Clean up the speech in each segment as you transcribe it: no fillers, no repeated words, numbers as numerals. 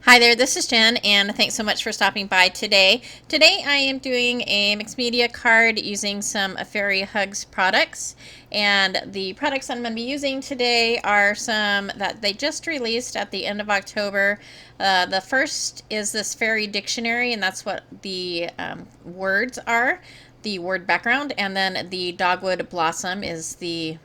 Hi there, this is Jen, and thanks so much for stopping by today. Today I am doing a mixed media card using some Fairy Hugs products, and the products I'm going to be using today are some that they just released at the end of October. The first is this Fairy Dictionary, and that's what the words are, the word background, and then the Dogwood Blossom is the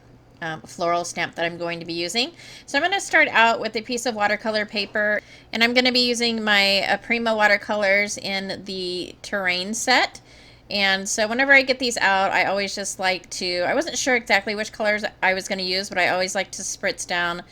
floral stamp that I'm going to be using. So I'm going to start out with a piece of watercolor paper, and I'm going to be using my Prima watercolors in the terrain set. And so whenever I get these out, I always just like to, I wasn't sure exactly which colors I was going to use, but I always like to spritz down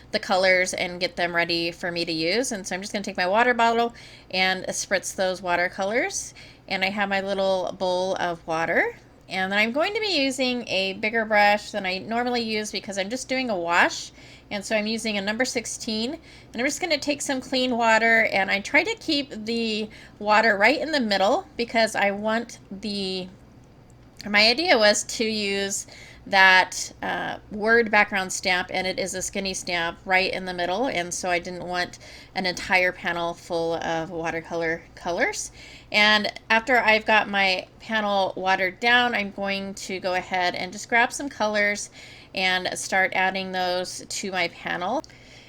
the colors and get them ready for me to use. And so I'm just going to take my water bottle and spritz those watercolors. And I have my little bowl of water. And then I'm going to be using a bigger brush than I normally use because I'm just doing a wash. And so I'm using a number 16. And I'm just going to take some clean water, and I try to keep the water right in the middle because I want my idea was to use that word background stamp, and it is a skinny stamp right in the middle, and so I didn't want an entire panel full of watercolor colors. And after I've got my panel watered down, I'm going to go ahead and just grab some colors and start adding those to my panel.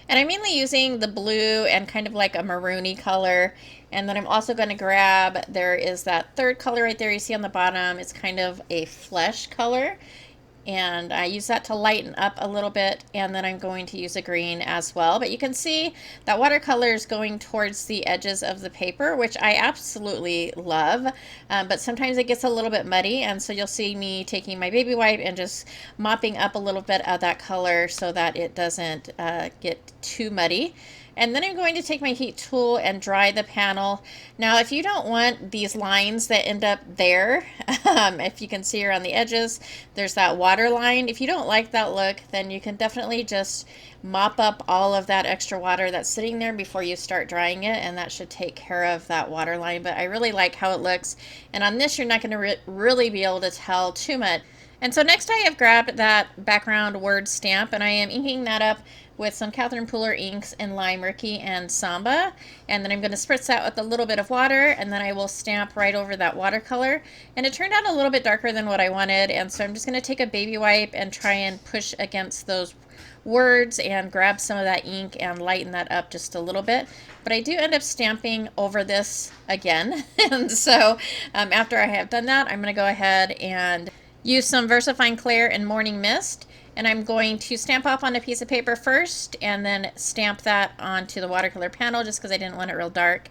And I'm mainly using the blue and kind of like a maroony color. And then I'm also going to grab, there is that third color right there you see on the bottom. It's kind of a flesh color. And I use that to lighten up a little bit, and then I'm going to use a green as well. But you can see that watercolor is going towards the edges of the paper, which I absolutely love, but sometimes it gets a little bit muddy, and so you'll see me taking my baby wipe and just mopping up a little bit of that color so that it doesn't get too muddy. And then I'm going to take my heat tool and dry the panel. Now, if you don't want these lines that end up there, if you can see around the edges, there's that water line. If you don't like that look, then you can definitely just mop up all of that extra water that's sitting there before you start drying it, and that should take care of that water line. But I really like how it looks. And on this, you're not going to really be able to tell too much. And so next I have grabbed that background word stamp, and I am inking that up with some Catherine Pooler inks in Lime, Rickey, and Samba. And then I'm going to spritz that with a little bit of water, and then I will stamp right over that watercolor. And it turned out a little bit darker than what I wanted, and so I'm just going to take a baby wipe and try and push against those words and grab some of that ink and lighten that up just a little bit. But I do end up stamping over this again. And so after I have done that, I'm going to go ahead and use some Versafine Clair and Morning Mist, and I'm going to stamp off on a piece of paper first and then stamp that onto the watercolor panel just because I didn't want it real dark.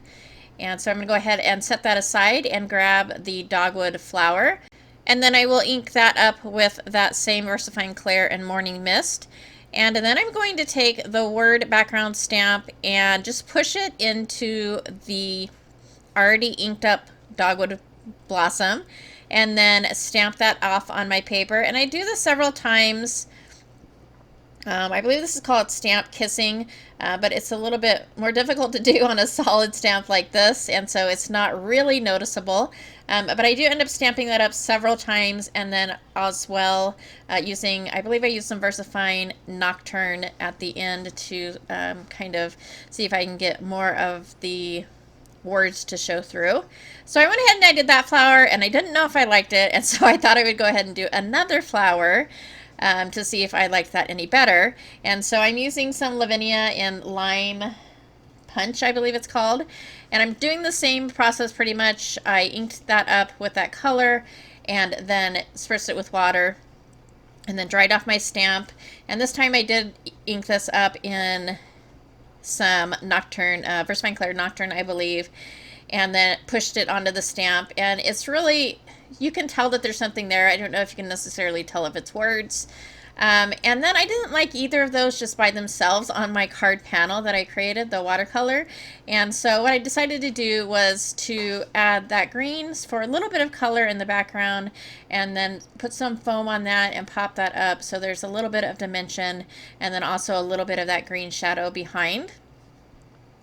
And so I'm going to go ahead and set that aside and grab the dogwood flower, and then I will ink that up with that same Versafine Clair and Morning Mist. And then I'm going to take the word background stamp and just push it into the already inked up Dogwood Blossom, and then stamp that off on my paper. And I do this several times. I believe this is called stamp kissing, but it's a little bit more difficult to do on a solid stamp like this, and so it's not really noticeable. But I do end up stamping that up several times, and then as well using, I believe I used some Versafine Nocturne at the end to kind of see if I can get more of the words to show through. So I went ahead and I did that flower, and I didn't know if I liked it, and so I thought I would go ahead and do another flower to see if I liked that any better. And so I'm using some Lavinia in Lime Punch, I believe it's called, and I'm doing the same process pretty much. I inked that up with that color and then spritzed it with water and then dried off my stamp. And this time I did ink this up in some Nocturne, Versafine Clair Nocturne, I believe, and then pushed it onto the stamp. And it's really, you can tell that there's something there. I don't know if you can necessarily tell if it's words. And then I didn't like either of those just by themselves on my card panel that I created, the watercolor. And so what I decided to do was to add that green for a little bit of color in the background, and then put some foam on that and pop that up so there's a little bit of dimension, and then also a little bit of that green shadow behind.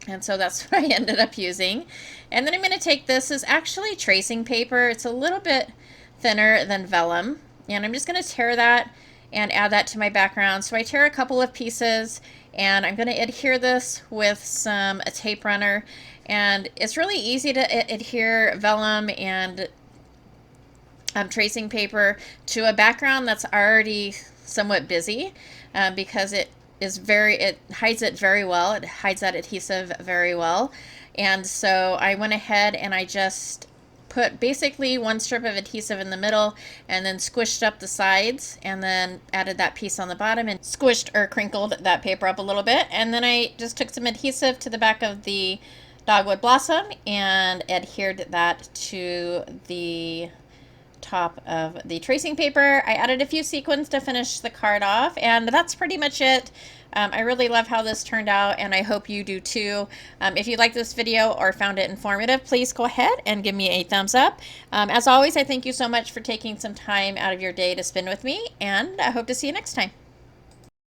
And so that's what I ended up using. And then I'm going to take, this is actually tracing paper. It's a little bit thinner than vellum, and I'm just going to tear that and add that to my background. So I tear a couple of pieces And I'm going to adhere this with some tape runner. And it's really easy to adhere vellum and tracing paper to a background that's already somewhat busy, because it hides it very well. It hides that adhesive very well. And so I went ahead and I just put basically one strip of adhesive in the middle and then squished up the sides, and then added that piece on the bottom and squished or crinkled that paper up a little bit. And then I just took some adhesive to the back of the Dogwood Blossom and adhered that to the top of the tracing paper. I added a few sequins to finish the card off, and that's pretty much it. I really love how this turned out, and I hope you do too. If you liked this video or found it informative, please go ahead and give me a thumbs up. As always, I thank you so much for taking some time out of your day to spend with me, and I hope to see you next time.